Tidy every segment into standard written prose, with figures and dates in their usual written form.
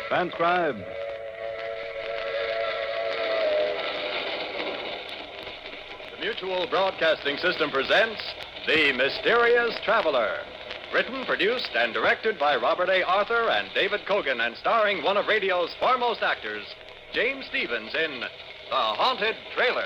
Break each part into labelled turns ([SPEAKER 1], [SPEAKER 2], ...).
[SPEAKER 1] Transcribed. The Mutual Broadcasting System presents The Mysterious Traveler. Written, produced, and directed by Robert A. Arthur and David Kogan, and starring one of radio's foremost actors, James Stevens, in The Haunted Trailer.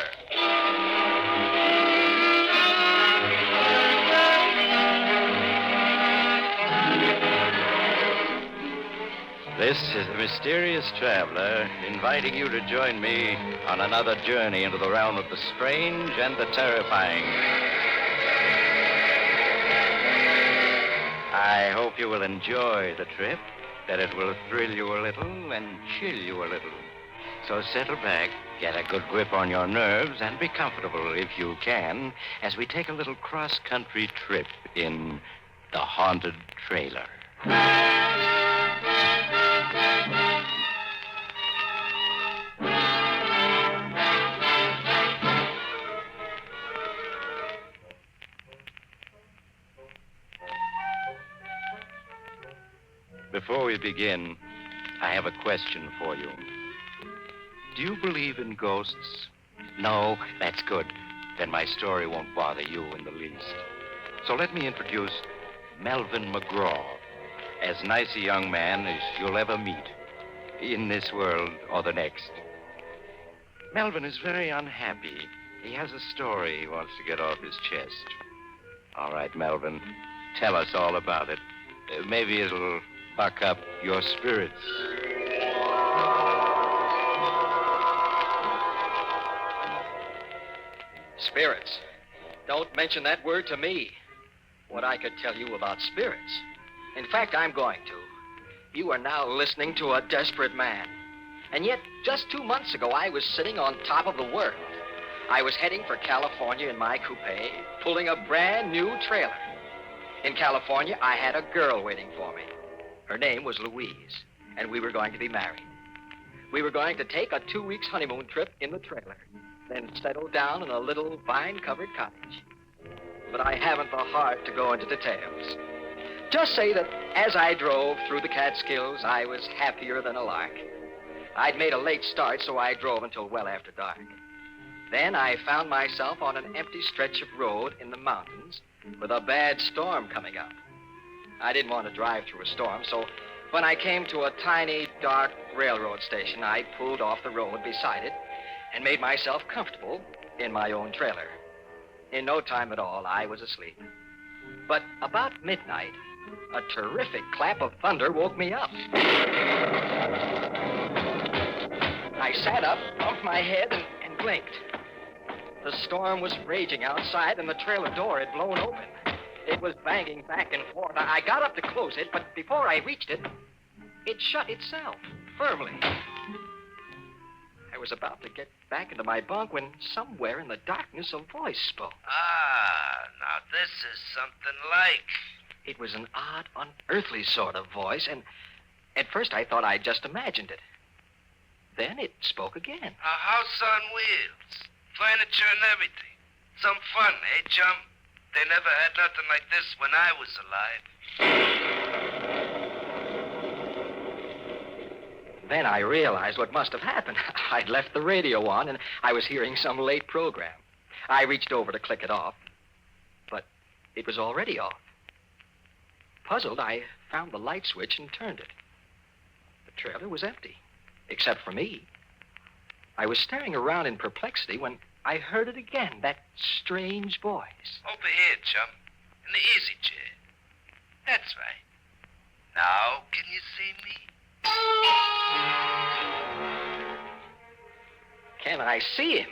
[SPEAKER 2] This is the Mysterious Traveler, inviting you to join me on another journey into the realm of the strange and the terrifying. I hope you will enjoy the trip, that it will thrill you a little and chill you a little. So settle back, get a good grip on your nerves, and be comfortable, if you can, as we take a little cross-country trip in The Haunted Trailer. Before we begin, I have a question for you. Do you believe in ghosts? No? That's good. Then my story won't bother you in the least. So let me introduce Melvin McGraw, as nice a young man as you'll ever meet, in this world or the next. Melvin is very unhappy. He has a story he wants to get off his chest. All right, Melvin, tell us all about it. Maybe it'll buck up your spirits.
[SPEAKER 3] Spirits. Don't mention that word to me. What I could tell you about spirits. In fact, I'm going to. You are now listening to a desperate man. And yet, just 2 months ago, I was sitting on top of the world. I was heading for California in my coupe, pulling a brand new trailer. In California, I had a girl waiting for me. Her name was Louise, and we were going to be married. We were going to take a 2 weeks honeymoon trip in the trailer, then settle down in a little vine-covered cottage. But I haven't the heart to go into details. Just say that as I drove through the Catskills, I was happier than a lark. I'd made a late start, so I drove until well after dark. Then I found myself on an empty stretch of road in the mountains with a bad storm coming up. I didn't want to drive through a storm, so when I came to a tiny, dark railroad station, I pulled off the road beside it and made myself comfortable in my own trailer. In no time at all, I was asleep. But about midnight, a terrific clap of thunder woke me up. I sat up, bumped my head, and blinked. The storm was raging outside, and the trailer door had blown open. It was banging back and forth. I got up to close it, but before I reached it, it shut itself, firmly. I was about to get back into my bunk when somewhere in the darkness a voice spoke.
[SPEAKER 4] Now this is something like.
[SPEAKER 3] It was an odd, unearthly sort of voice, and at first I thought I'd just imagined it. Then it spoke again.
[SPEAKER 4] A house on wheels, furniture and everything. Some fun, eh, chum? They never had nothing like this when I was alive.
[SPEAKER 3] Then I realized what must have happened. I'd left the radio on, and I was hearing some late program. I reached over to click it off, but it was already off. Puzzled, I found the light switch and turned it. The trailer was empty, except for me. I was staring around in perplexity when I heard it again, that strange voice.
[SPEAKER 4] Over here, chum, in the easy chair. That's right. Now, can you see me?
[SPEAKER 3] Can I see him?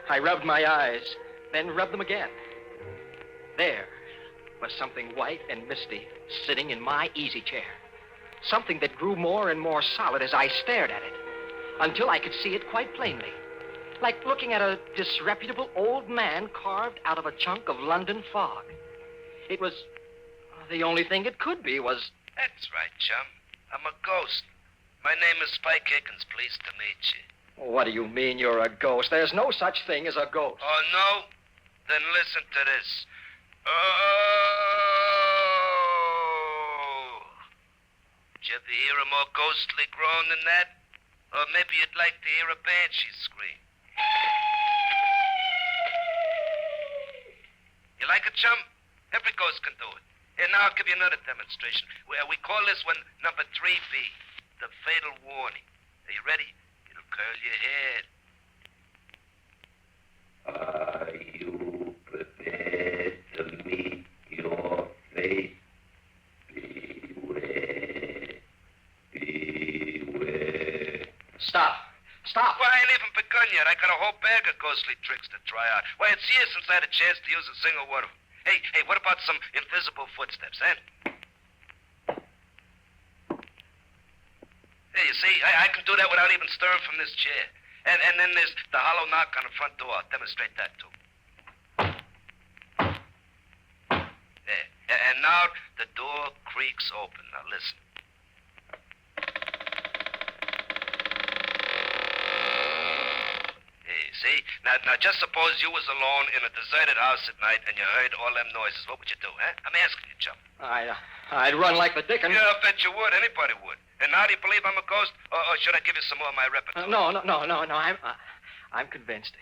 [SPEAKER 3] I rubbed my eyes, then rubbed them again. There was something white and misty sitting in my easy chair. Something that grew more and more solid as I stared at it, until I could see it quite plainly. Like looking at a disreputable old man carved out of a chunk of London fog. It was... the only thing it could be was...
[SPEAKER 4] That's right, chum. I'm a ghost. My name is Spike Higgins. Pleased to meet you.
[SPEAKER 3] What do you mean you're a ghost? There's no such thing as a ghost.
[SPEAKER 4] Oh, no? Then listen to this. Oh! Did you ever hear a more ghostly groan than that? Or maybe you'd like to hear a banshee scream. You like it, chum? Every ghost can do it. Here, now I'll give you another demonstration. We call this one number 3B, the fatal warning. Are you ready? It'll curl your head.
[SPEAKER 5] Are you prepared to meet your fate? Beware. Beware.
[SPEAKER 3] Stop. Stop.
[SPEAKER 4] Well, I ain't even begun yet. I got a whole bag of ghostly tricks to try out. Why, it's years since I had a chance to use a single one of them. Hey, what about some invisible footsteps, eh? Hey, you see, I can do that without even stirring from this chair. And then there's the hollow knock on the front door. I'll demonstrate that, too. There. And now the door creaks open. Now, listen. See? Now, just suppose you was alone in a deserted house at night and you heard all them noises. What would you do, huh? I'm asking you, chum.
[SPEAKER 3] I'd run like the dickens.
[SPEAKER 4] Yeah, I bet you would. Anybody would. And now do you believe I'm a ghost? Or should I give you some more of my repertoire?
[SPEAKER 3] No. I'm convinced.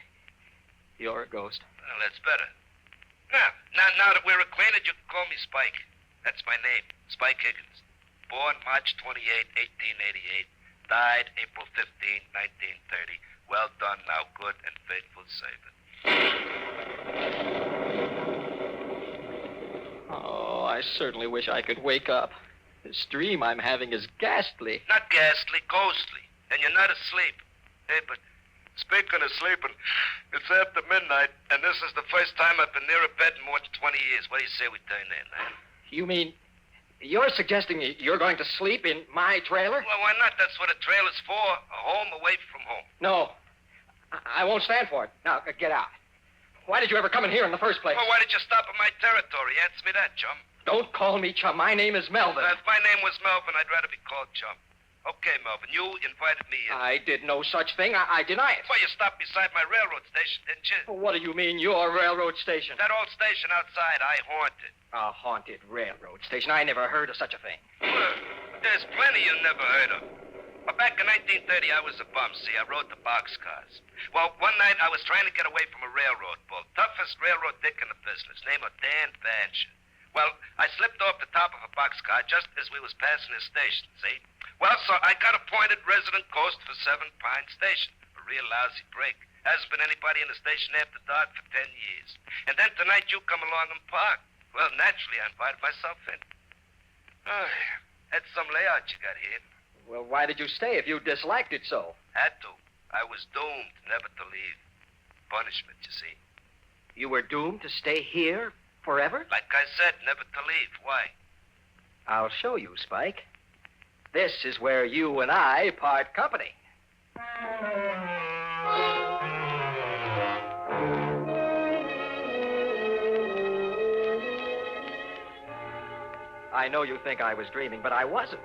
[SPEAKER 3] You're a ghost.
[SPEAKER 4] Well, that's better. Now that we're acquainted, you can call me Spike. That's my name, Spike Higgins. Born March 28, 1888. Died April 15, 1930. Well done, now good and faithful servant.
[SPEAKER 3] Oh, I certainly wish I could wake up. This dream I'm having is ghastly.
[SPEAKER 4] Not ghastly, ghostly. And you're not asleep. Hey, but speaking of sleeping, it's after midnight, and this is the first time I've been near a bed in more than 20 years. What do you say we turn in, huh?
[SPEAKER 3] You mean you're suggesting you're going to sleep in my trailer?
[SPEAKER 4] Well, why not? That's what a trailer's for. A home away from home.
[SPEAKER 3] No. I won't stand for it. Now, get out. Why did you ever come in here in the first place?
[SPEAKER 4] Well, why did you stop at my territory? Answer me that, chum.
[SPEAKER 3] Don't call me chum. My name is Melvin.
[SPEAKER 4] If my name was Melvin, I'd rather be called chum. Okay, Melvin, you invited me in.
[SPEAKER 3] I did no such thing. I deny it.
[SPEAKER 4] Well, you stopped beside my railroad station, didn't you?
[SPEAKER 3] What do you mean, your railroad station?
[SPEAKER 4] That old station outside, I haunted.
[SPEAKER 3] A haunted railroad station? I never heard of such a thing.
[SPEAKER 4] Well, there's plenty you never heard of. Well, back in 1930, I was a bum, see. I rode the boxcars. Well, one night I was trying to get away from a railroad bull. Toughest railroad dick in the business, name of Dan Bancher. Well, I slipped off the top of a boxcar just as we was passing his station, see? Well, so I got appointed resident ghost for 7 Pine Station. A real lousy break. Hasn't been anybody in the station after dark for 10 years. And then tonight you come along and park. Well, naturally, I invited myself in. Oh, that's some layout you got here.
[SPEAKER 3] Well, why did you stay if you disliked it so?
[SPEAKER 4] Had to. I was doomed never to leave. Punishment, you see.
[SPEAKER 3] You were doomed to stay here forever?
[SPEAKER 4] Like I said, never to leave. Why?
[SPEAKER 3] I'll show you, Spike. This is where you and I part company. I know you think I was dreaming, but I wasn't.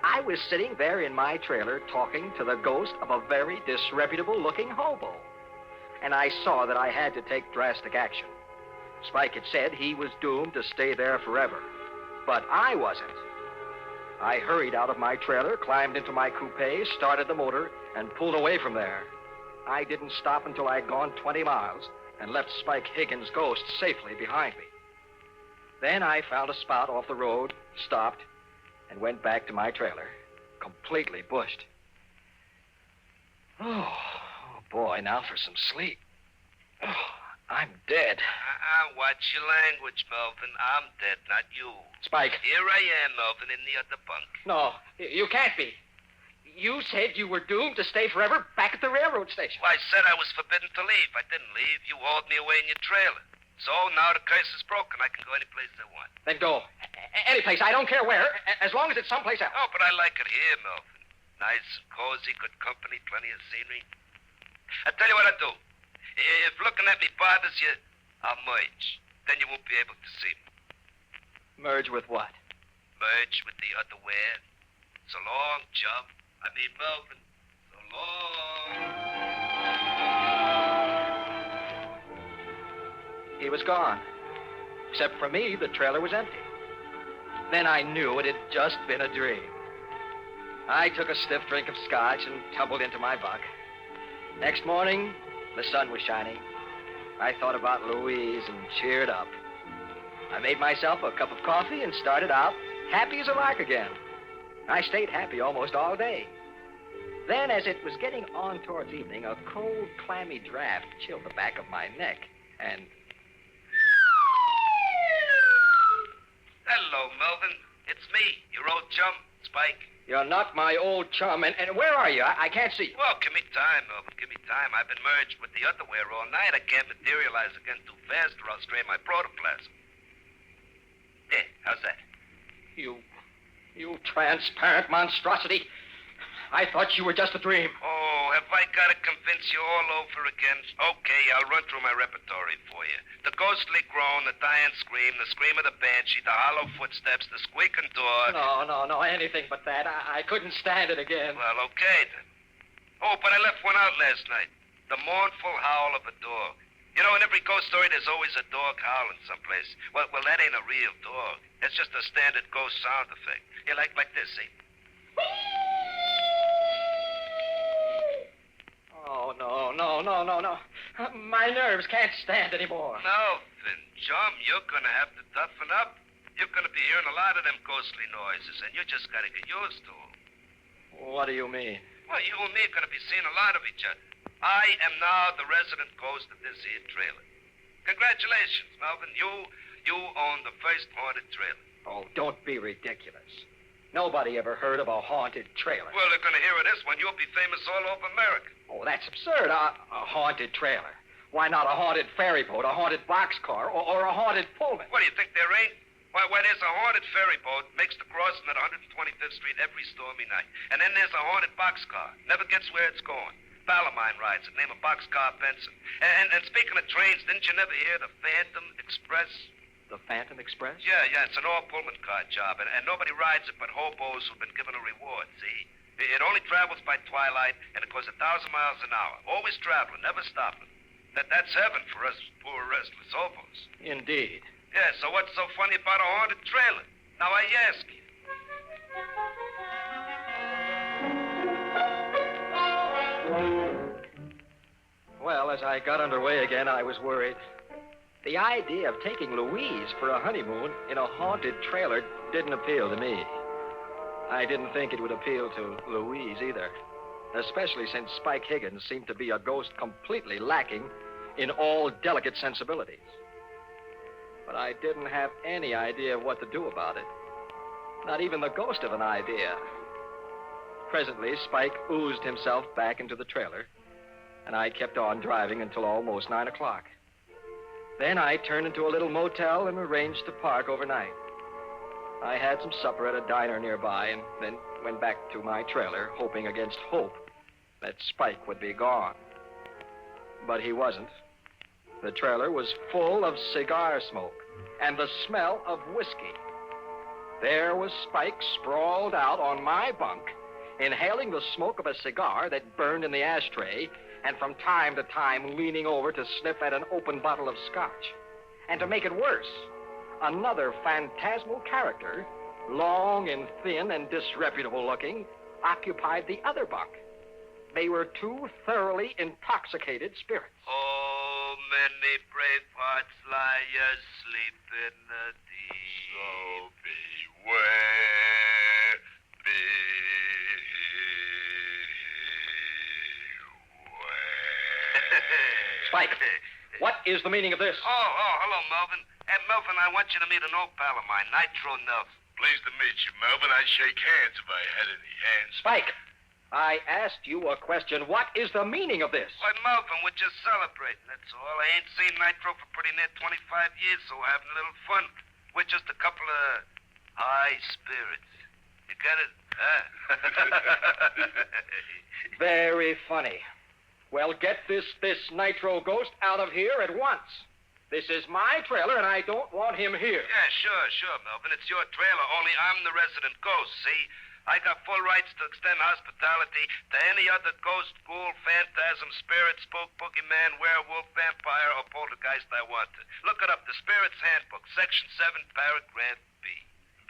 [SPEAKER 3] I was sitting there in my trailer talking to the ghost of a very disreputable-looking hobo. And I saw that I had to take drastic action. Spike had said he was doomed to stay there forever. But I wasn't. I hurried out of my trailer, climbed into my coupe, started the motor, and pulled away from there. I didn't stop until I'd gone 20 miles and left Spike Higgins' ghost safely behind me. Then I found a spot off the road, stopped, and went back to my trailer, completely bushed. Oh, boy, now for some sleep. Oh, I'm dead.
[SPEAKER 4] Watch your language, Melvin. I'm dead, not you.
[SPEAKER 3] Spike.
[SPEAKER 4] Here I am, Melvin, in the other bunk.
[SPEAKER 3] No, you can't be. You said you were doomed to stay forever back at the railroad station.
[SPEAKER 4] Well, I said I was forbidden to leave. I didn't leave. You hauled me away in your trailer. So now the curse is broken. I can go any place I want.
[SPEAKER 3] Then go. Any place. I don't care where, as long as it's someplace else.
[SPEAKER 4] Oh, but I like it here, Melvin. Nice and cozy, good company, plenty of scenery. I'll tell you what I'll do. If looking at me bothers you, I'll merge. Then you won't be able to see me.
[SPEAKER 3] Merge with what?
[SPEAKER 4] Merge with the other where. So long, chum. I mean, Melvin. So long.
[SPEAKER 3] He was gone. Except for me, the trailer was empty. Then I knew it had just been a dream. I took a stiff drink of scotch and tumbled into my bunk. Next morning, the sun was shining. I thought about Louise and cheered up. I made myself a cup of coffee and started out happy as a lark again. I stayed happy almost all day. Then, as it was getting on towards evening, a cold, clammy draft chilled the back of my neck, and...
[SPEAKER 4] Hello, Melvin. It's me, your old chum, Spike.
[SPEAKER 3] You're not my old chum, and where are you? I can't see you.
[SPEAKER 4] Well, give me time, Melvin. Give me time. I've been merged with the underwear all night. I can't materialize again too fast or I'll strain my protoplasm. There, how's that?
[SPEAKER 3] You transparent monstrosity. I thought you were just a dream.
[SPEAKER 4] Oh, have I got to convince you all over again? Okay, I'll run through my repertory for you. The ghostly groan, the dying scream, the scream of the banshee, the hollow footsteps, the squeaking door.
[SPEAKER 3] No, anything but that. I couldn't stand it again.
[SPEAKER 4] Well, okay then. Oh, but I left one out last night. The mournful howl of a dog. You know, in every ghost story, there's always a dog howling someplace. Well, that ain't a real dog. It's just a standard ghost sound effect. Yeah, like this, see?
[SPEAKER 3] Oh, no. My nerves can't stand anymore.
[SPEAKER 4] Melvin, chum, you're gonna have to toughen up. You're gonna be hearing a lot of them ghostly noises, and you just gotta get used to them.
[SPEAKER 3] What do you mean?
[SPEAKER 4] Well, you and me are gonna be seeing a lot of each other. I am now the resident ghost of this here trailer. Congratulations, Melvin. You own the first haunted trailer.
[SPEAKER 3] Oh, don't be ridiculous. Nobody ever heard of a haunted trailer.
[SPEAKER 4] Well, they're gonna hear of this one. You'll be famous all over America.
[SPEAKER 3] Oh, that's absurd. A haunted trailer. Why not a haunted ferry boat, a haunted boxcar, or a haunted Pullman?
[SPEAKER 4] What, do you think there ain't? Why, there's a haunted ferry boat, makes the crossing at 125th Street every stormy night. And then there's a haunted boxcar. Never gets where it's going. Pal of mine rides it, name of Boxcar Benson. And speaking of trains, didn't you never hear the Phantom Express?
[SPEAKER 3] The Phantom Express?
[SPEAKER 4] Yeah, it's an all-Pullman car job, and nobody rides it but hobos who've been given a reward, see? It only travels by twilight, and it goes 1,000 miles an hour. Always traveling, never stopping. That's heaven for us poor restless hobos.
[SPEAKER 3] Indeed.
[SPEAKER 4] Yeah, so what's so funny about a haunted trailer? Now, I ask you.
[SPEAKER 3] Well, as I got underway again, I was worried. The idea of taking Louise for a honeymoon in a haunted trailer didn't appeal to me. I didn't think it would appeal to Louise either, especially since Spike Higgins seemed to be a ghost completely lacking in all delicate sensibilities. But I didn't have any idea of what to do about it. Not even the ghost of an idea. Presently, Spike oozed himself back into the trailer, and I kept on driving until almost 9 o'clock. Then I turned into a little motel and arranged to park overnight. I had some supper at a diner nearby and then went back to my trailer, hoping against hope that Spike would be gone. But he wasn't. The trailer was full of cigar smoke and the smell of whiskey. There was Spike sprawled out on my bunk, inhaling the smoke of a cigar that burned in the ashtray, and from time to time leaning over to sniff at an open bottle of scotch. And to make it worse, another phantasmal character, long and thin and disreputable looking, occupied the other bunk. They were two thoroughly intoxicated spirits.
[SPEAKER 4] Oh, many brave hearts lie asleep in the deep. So beware,
[SPEAKER 3] Spike, what is the meaning of this?
[SPEAKER 4] Oh, hello, Melvin. Hey, Melvin, I want you to meet an old pal of mine, Nitro Nelson.
[SPEAKER 5] Pleased to meet you, Melvin. I'd shake hands if I had any hands.
[SPEAKER 3] Spike, I asked you a question. What is the meaning of this?
[SPEAKER 4] Why, Melvin, we're just celebrating, that's all. I ain't seen Nitro for pretty near 25 years, so we're having a little fun. We're just a couple of high spirits. You get it? Huh?
[SPEAKER 3] Very funny. Well, get this Nitro ghost out of here at once. This is my trailer, and I don't want him here.
[SPEAKER 4] Yeah, sure, Melvin. It's your trailer, only I'm the resident ghost, see? I got full rights to extend hospitality to any other ghost, ghoul, phantasm, spirit, spook, boogeyman, werewolf, vampire, or poltergeist I want to. Look it up, the Spirit's Handbook, Section 7, Paragraph B.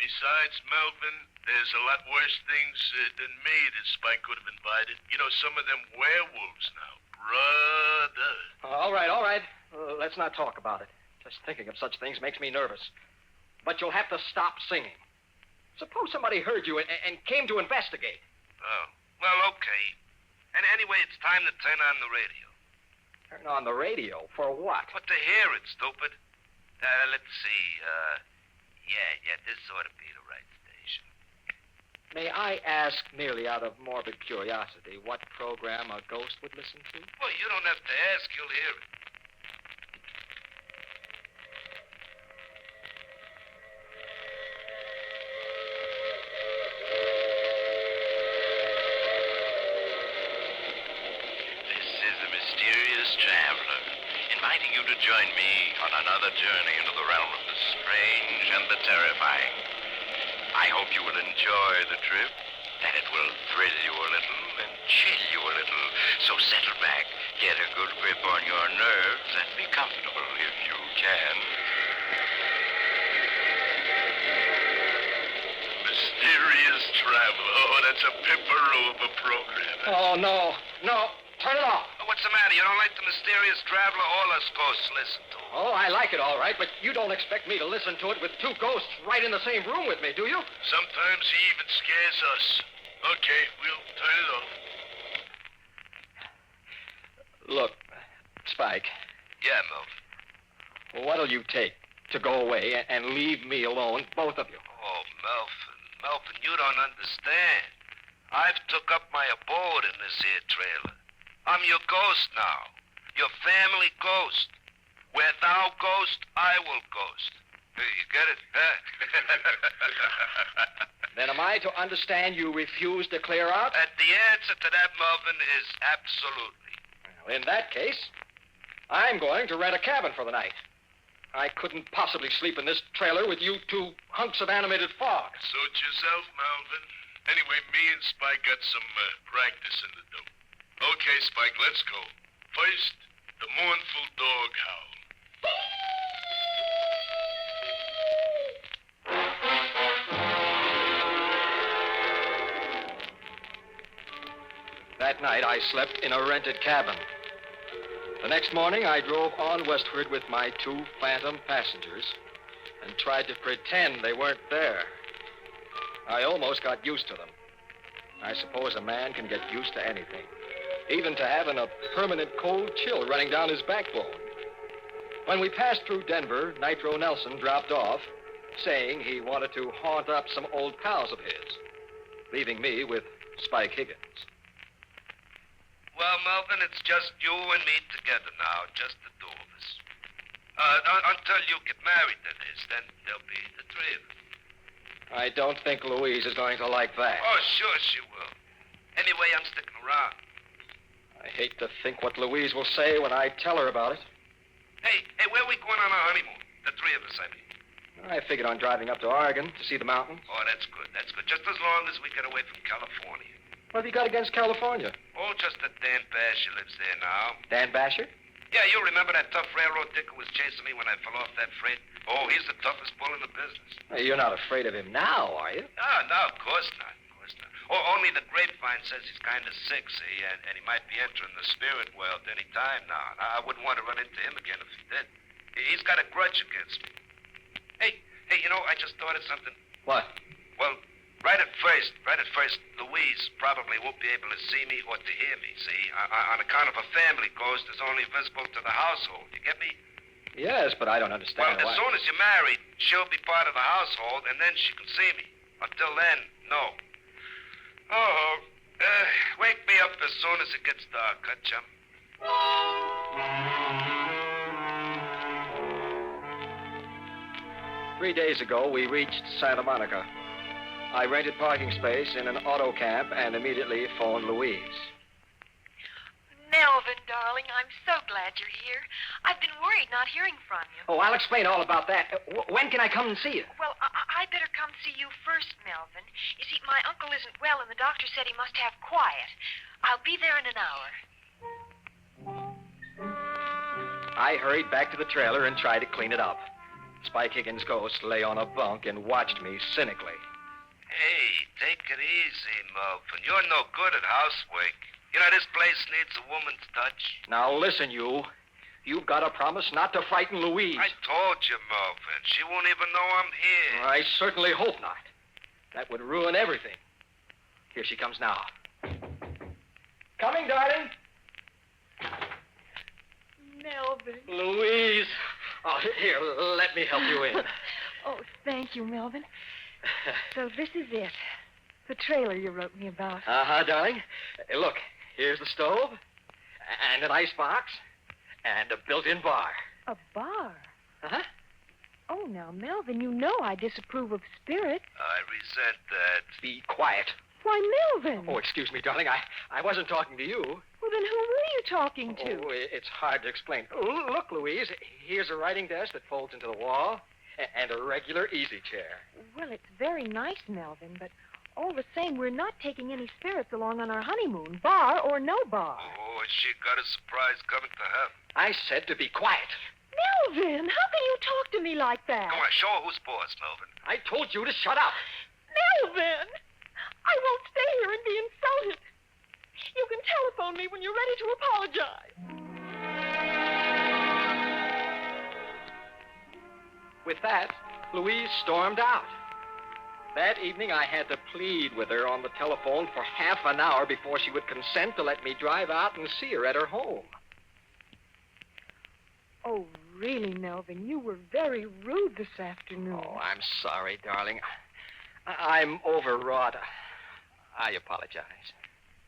[SPEAKER 5] Besides, Melvin,
[SPEAKER 6] There's a lot worse things than me that Spike could have invited. You know, some of them werewolves now. Brother.
[SPEAKER 3] All right. Let's not talk about it. Just thinking of such things makes me nervous. But you'll have to stop singing. Suppose somebody heard you and came to investigate.
[SPEAKER 4] Oh, well, okay. And anyway, it's time to turn on the radio.
[SPEAKER 3] Turn on the radio? For what?
[SPEAKER 4] But to hear it, stupid. Let's see. Yeah, this ought to be the right station.
[SPEAKER 3] May I ask, merely out of morbid curiosity, what program a ghost would listen to?
[SPEAKER 4] Well, you don't have to ask. You'll hear it.
[SPEAKER 2] Traveler, inviting you to join me on another journey into the realm of the strange and the terrifying. I hope you will enjoy the trip, that it will thrill you a little and chill you a little. So settle back, get a good grip on your nerves, and be comfortable if you can.
[SPEAKER 6] Mysterious Traveler. Oh, that's a pipperoo of a program.
[SPEAKER 3] Oh, no. Turn it off.
[SPEAKER 4] What's the matter? You don't like the Mysterious Traveler? All us ghosts listen to him.
[SPEAKER 3] Oh, I like it all right, but you don't expect me to listen to it with two ghosts right in the same room with me, do you?
[SPEAKER 6] Sometimes he even scares us. Okay, we'll turn it off.
[SPEAKER 3] Look, Spike,
[SPEAKER 4] Yeah, Melvin.
[SPEAKER 3] what'll you take to go away and leave me alone, both of you?
[SPEAKER 4] Oh, Melvin, you don't understand. I've took up my abode in this here trailer. I'm your ghost now. Your family ghost. Where thou ghost, I will ghost. Hey, you get it, huh?
[SPEAKER 3] Then am I to understand you refuse to clear out?
[SPEAKER 4] And the answer to that, Melvin, is absolutely.
[SPEAKER 3] Well, in that case, I'm going to rent a cabin for the night. I couldn't possibly sleep in this trailer with you two hunks of animated fog.
[SPEAKER 6] Suit yourself, Melvin. Anyway, me and Spike got some practice in the dope. Okay, Spike, let's go. First, the mournful dog howl.
[SPEAKER 3] That night, I slept in a rented cabin. The next morning, I drove on westward with my two phantom passengers and tried to pretend they weren't there. I almost got used to them. I suppose a man can get used to anything, even to having a permanent cold chill running down his backbone. When we passed through Denver, Nitro Nelson dropped off, saying he wanted to haunt up some old pals of his, leaving me with Spike Higgins.
[SPEAKER 4] Well, Melvin, it's just you and me together now, just the two of us. Until you get married, that is, then there'll be the three of us.
[SPEAKER 3] I don't think Louise is going to like that.
[SPEAKER 4] Oh, sure she will. Anyway, I'm sticking around.
[SPEAKER 3] I hate to think what Louise will say when I tell her about it.
[SPEAKER 4] Hey, where are we going on our honeymoon? The three of us, I mean.
[SPEAKER 3] I figured on driving up to Oregon to see the mountains.
[SPEAKER 4] Oh, that's good. Just as long as we get away from California.
[SPEAKER 3] What have you got against California?
[SPEAKER 4] Oh, just that Dan Basher lives there now.
[SPEAKER 3] Dan Basher?
[SPEAKER 4] Yeah, you remember that tough railroad dick who was chasing me when I fell off that freight? Oh, he's the toughest bull in the business.
[SPEAKER 3] Well, you're not afraid of him now, are you?
[SPEAKER 4] No, of course not. Oh, only the grapevine says he's kind of sick, see, and he might be entering the spirit world any time now. And I wouldn't want to run into him again if he did. He's got a grudge against me. Hey, you know, I just thought of something.
[SPEAKER 3] What?
[SPEAKER 4] Well, right at first, Louise probably won't be able to see me or to hear me, see? On account of a family ghost is only visible to the household. You get me?
[SPEAKER 3] Yes, but I don't understand
[SPEAKER 4] Well, as soon as you're married, she'll be part of the household, and then she can see me. Until then, no. Oh, wake me up as soon as it gets dark, huh, chum?
[SPEAKER 3] 3 days ago, we reached Santa Monica. I rented parking space in an auto camp and immediately phoned Louise.
[SPEAKER 7] Melvin, darling, I'm so glad you're here. I've been worried not hearing from you.
[SPEAKER 3] Oh, I'll explain all about that. When can I come and see you?
[SPEAKER 7] Well, I'd better come see you first, Melvin. You see, my uncle isn't well, and the doctor said he must have quiet. I'll be there in an hour.
[SPEAKER 3] I hurried back to the trailer and tried to clean it up. Spike Higgins' ghost lay on a bunk and watched me cynically.
[SPEAKER 4] Hey, take it easy, Melvin. You're no good at housework. You know, this place needs a woman's touch.
[SPEAKER 3] Now, listen, you. You've got to promise not to frighten Louise.
[SPEAKER 4] I told you, Melvin. She won't even know I'm here.
[SPEAKER 3] I certainly hope not. That would ruin everything. Here she comes now. Coming, darling.
[SPEAKER 7] Melvin.
[SPEAKER 3] Louise. Oh, here, let me help you in.
[SPEAKER 7] Oh, thank you, Melvin. So this is it. The trailer you wrote me about.
[SPEAKER 3] Uh-huh, darling. Look, here's the stove, and an icebox, and a built-in bar.
[SPEAKER 7] A bar?
[SPEAKER 3] Uh-huh.
[SPEAKER 7] Oh, now, Melvin, you know I disapprove of spirits.
[SPEAKER 4] I resent that.
[SPEAKER 3] Be quiet.
[SPEAKER 7] Why, Melvin.
[SPEAKER 3] Oh, excuse me, darling. I wasn't talking to you.
[SPEAKER 7] Well, then who were you talking to?
[SPEAKER 3] Oh, it's hard to explain. Look, Louise, here's a writing desk that folds into the wall, and a regular easy chair.
[SPEAKER 7] Well, it's very nice, Melvin, but all the same, we're not taking any spirits along on our honeymoon, bar or no bar.
[SPEAKER 4] Oh, she got a surprise coming to her.
[SPEAKER 3] I said to be quiet.
[SPEAKER 7] Melvin, how can you talk to me like that?
[SPEAKER 4] Come on, show her who's boss, Melvin.
[SPEAKER 3] I told you to shut up.
[SPEAKER 7] Melvin! I won't stay here and be insulted. You can telephone me when you're ready to apologize.
[SPEAKER 3] With that, Louise stormed out. That evening, I had to plead with her on the telephone for half an hour before she would consent to let me drive out and see her at her home.
[SPEAKER 7] Oh, really, Melvin, you were very rude this afternoon.
[SPEAKER 3] Oh, I'm sorry, darling. I'm overwrought. I apologize.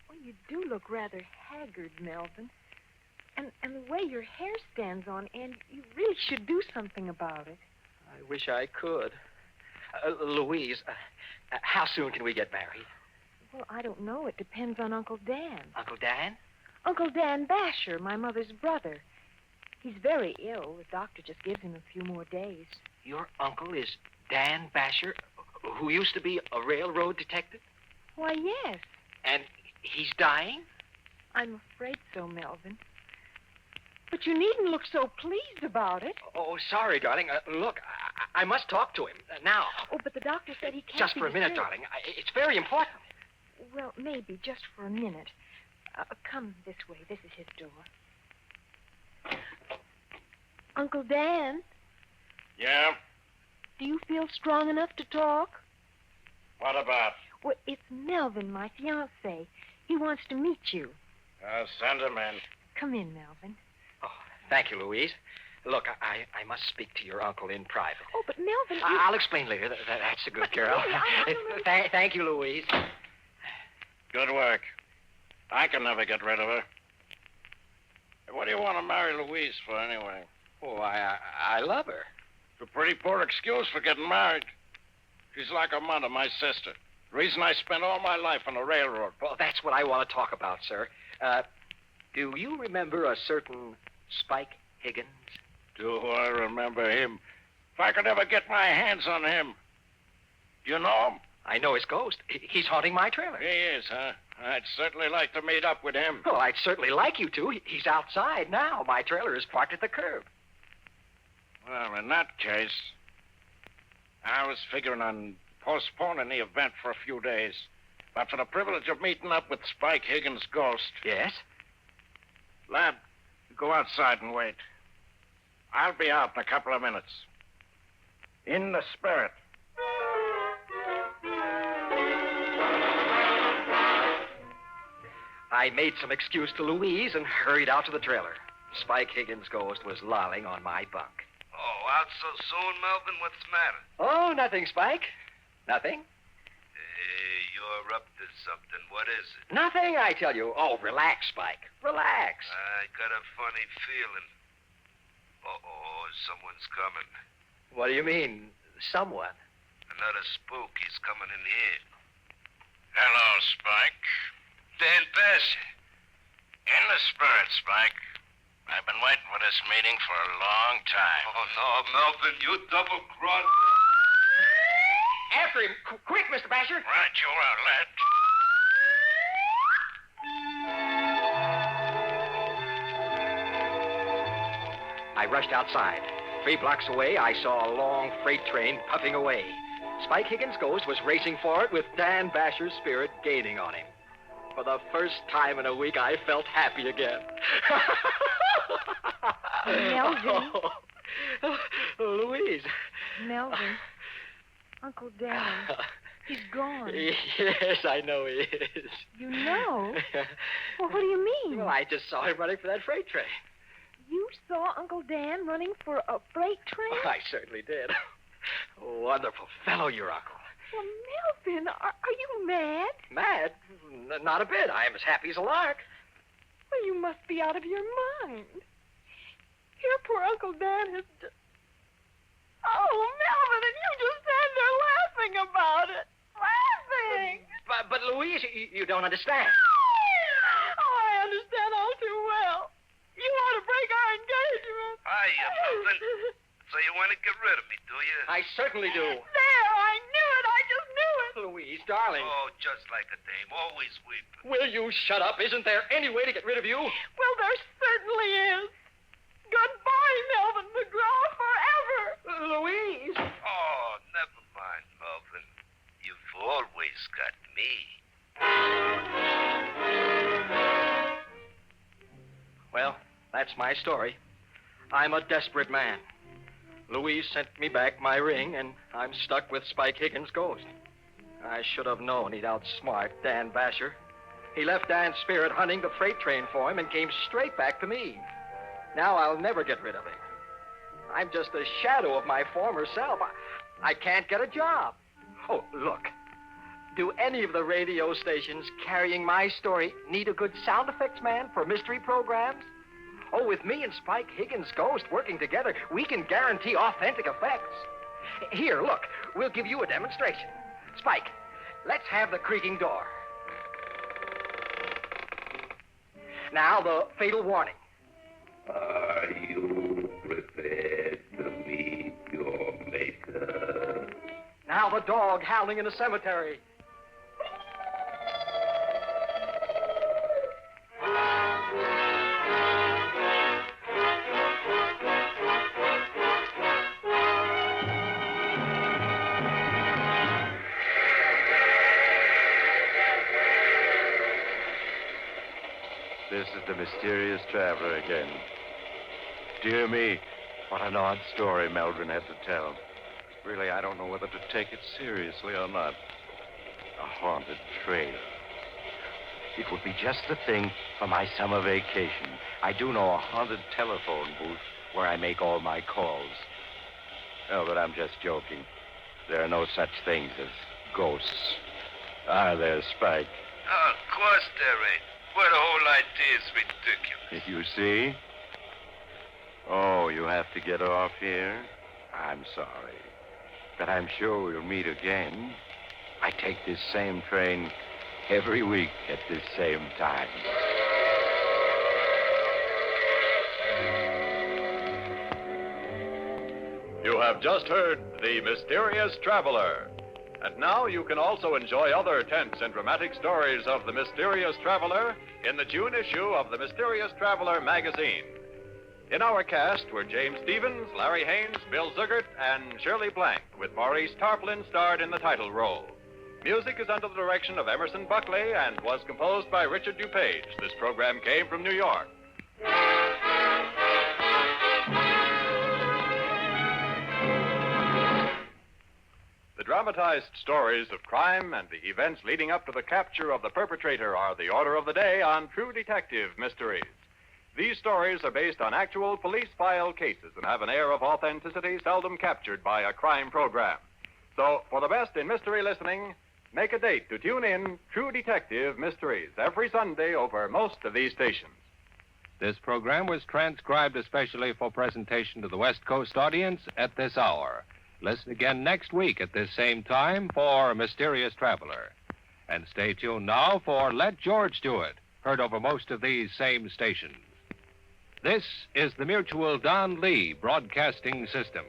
[SPEAKER 7] Well, you do look rather haggard, Melvin. And the way your hair stands on end, you really should do something about it.
[SPEAKER 3] I wish I could. Louise, how soon can we get married?
[SPEAKER 7] Well, I don't know. It depends on Uncle Dan.
[SPEAKER 3] Uncle Dan?
[SPEAKER 7] Uncle Dan Basher, my mother's brother. He's very ill. The doctor just gives him a few more days.
[SPEAKER 3] Your uncle is Dan Basher, who used to be a railroad detective?
[SPEAKER 7] Why, yes.
[SPEAKER 3] And he's dying?
[SPEAKER 7] I'm afraid so, Melvin. But you needn't look so pleased about it.
[SPEAKER 3] Oh, sorry, darling. Look, I must talk to him now.
[SPEAKER 7] Oh, but the doctor said he can't
[SPEAKER 3] Just
[SPEAKER 7] be
[SPEAKER 3] for a minute,
[SPEAKER 7] disturbed.
[SPEAKER 3] darling. It's very important.
[SPEAKER 7] Well, maybe just for a minute. Come this way. This is his door. Uncle Dan,
[SPEAKER 6] Yeah?
[SPEAKER 7] do you feel strong enough to talk?
[SPEAKER 6] What about?
[SPEAKER 7] Well, it's Melvin, my fiancé. He wants to meet you.
[SPEAKER 6] Send him in.
[SPEAKER 7] Come in, Melvin.
[SPEAKER 3] Oh, thank you, Louise. Look, I must speak to your uncle in private.
[SPEAKER 7] Oh, but Melvin,
[SPEAKER 3] I'll explain later. That's a good
[SPEAKER 7] But
[SPEAKER 3] girl.
[SPEAKER 7] really, I don't
[SPEAKER 3] Thank you, Louise.
[SPEAKER 6] Good work. I can never get rid of her. What do you want to marry Louise for, anyway?
[SPEAKER 3] Oh, I love her.
[SPEAKER 6] It's a pretty poor excuse for getting married. She's like a mother, my sister. The reason I spent all my life on the railroad.
[SPEAKER 3] Well, that's what I want to talk about, sir. Do you remember a certain Spike Higgins?
[SPEAKER 6] Do I remember him? If I could ever get my hands on him. You know him?
[SPEAKER 3] I know his ghost. He's haunting my trailer.
[SPEAKER 6] He is, huh? I'd certainly like to meet up with him.
[SPEAKER 3] Well, I'd certainly like you to. He's outside now. My trailer is parked at the curb.
[SPEAKER 6] Well, in that case, I was figuring on postponing the event for a few days. But for the privilege of meeting up with Spike Higgins' ghost.
[SPEAKER 3] Yes?
[SPEAKER 6] Lad, go outside and wait. I'll be out in a couple of minutes. In the spirit.
[SPEAKER 3] I made some excuse to Louise and hurried out to the trailer. Spike Higgins' ghost was lolling on my bunk.
[SPEAKER 4] Oh, out so soon, Melvin? What's the matter?
[SPEAKER 3] Oh, nothing, Spike. Nothing.
[SPEAKER 4] Hey, you're up to something. What is it?
[SPEAKER 3] Nothing, I tell you. Oh, relax, Spike. Relax.
[SPEAKER 4] I got a funny feeling. Uh-oh, someone's coming.
[SPEAKER 3] What do you mean, someone?
[SPEAKER 4] Another spook. He's coming in here.
[SPEAKER 6] Hello, Spike.
[SPEAKER 4] Dan Basher.
[SPEAKER 6] In the spirit, Spike. I've been waiting for this meeting for a long time.
[SPEAKER 4] Oh, no, Melvin, you double-crossed.
[SPEAKER 3] After him. Quick, Mr. Basher.
[SPEAKER 6] Right, you are, lad.
[SPEAKER 3] I rushed outside. 3 blocks away, I saw a long freight train puffing away. Spike Higgins' ghost was racing for it with Dan Basher's spirit gaining on him. For the first time in a week, I felt happy again.
[SPEAKER 7] Melvin.
[SPEAKER 3] Louise.
[SPEAKER 7] Melvin. Uncle Dan. He's gone.
[SPEAKER 3] Yes, I know he is.
[SPEAKER 7] You know? Well, what do you mean?
[SPEAKER 3] Well, I just saw him running for that freight train.
[SPEAKER 7] You saw Uncle Dan running for a freight train?
[SPEAKER 3] Oh, I certainly did. Wonderful fellow, your uncle.
[SPEAKER 7] Well, Melvin, are you mad?
[SPEAKER 3] Mad? Not a bit. I am as happy as a lark.
[SPEAKER 7] Well, you must be out of your mind. Here, poor Uncle Dan has... Oh, Melvin, and you just stand there laughing about it. Laughing!
[SPEAKER 3] But Louise, you don't understand.
[SPEAKER 7] Oh, I understand all too well. You want to break our engagement.
[SPEAKER 4] Hi, Melvin. So you want to get rid of me, do you?
[SPEAKER 3] I certainly do.
[SPEAKER 7] There, I knew it. I just knew it.
[SPEAKER 3] Louise, darling.
[SPEAKER 4] Oh, just like a dame, always weeping.
[SPEAKER 3] Will you shut up? Isn't there any way to get rid of you?
[SPEAKER 7] Well, there certainly is. Goodbye, Melvin McGraw, forever.
[SPEAKER 3] Louise.
[SPEAKER 4] Oh, never mind, Melvin. You've always got me.
[SPEAKER 3] Well, that's my story. I'm a desperate man. Louise sent me back my ring, and I'm stuck with Spike Higgins' ghost. I should have known he'd outsmart Dan Basher. He left Dan's spirit hunting the freight train for him and came straight back to me. Now I'll never get rid of him. I'm just a shadow of my former self. I can't get a job. Oh, look. Do any of the radio stations carrying my story need a good sound effects man for mystery programs? Oh, with me and Spike Higgins' ghost working together, we can guarantee authentic effects. Here, look. We'll give you a demonstration. Spike, let's have the creaking door. Now, the fatal warning.
[SPEAKER 5] Are you prepared to meet your maker?
[SPEAKER 3] Now, the dog howling in the cemetery.
[SPEAKER 2] This is the mysterious traveler again. Dear me, what an odd story Melvin had to tell. Really, I don't know whether to take it seriously or not. A haunted train. It would be just the thing for my summer vacation. I do know a haunted telephone booth where I make all my calls. Oh, but I'm just joking. There are no such things as ghosts. Are there, Spike?
[SPEAKER 4] Oh, of course there ain't. Well, the whole idea is ridiculous.
[SPEAKER 2] You see? Oh, you have to get off here? I'm sorry. But I'm sure we'll meet again. I take this same train every week at this same time.
[SPEAKER 1] You have just heard The Mysterious Traveler. And now you can also enjoy other tense and dramatic stories of The Mysterious Traveler in the June issue of The Mysterious Traveler magazine. In our cast were James Stevens, Larry Haynes, Bill Zugert, and Shirley Blank, with Maurice Tarplin starred in the title role. Music is under the direction of Emerson Buckley and was composed by Richard DuPage. This program came from New York. The dramatized stories of crime and the events leading up to the capture of the perpetrator are the order of the day on True Detective Mysteries. These stories are based on actual police file cases and have an air of authenticity seldom captured by a crime program. So, for the best in mystery listening, make a date to tune in True Detective Mysteries every Sunday over most of these stations.
[SPEAKER 8] This program was transcribed especially for presentation to the West Coast audience at this hour. Listen again next week at this same time for Mysterious Traveler. And stay tuned now for Let George Do It, heard over most of these same stations. This is the Mutual Don Lee Broadcasting System.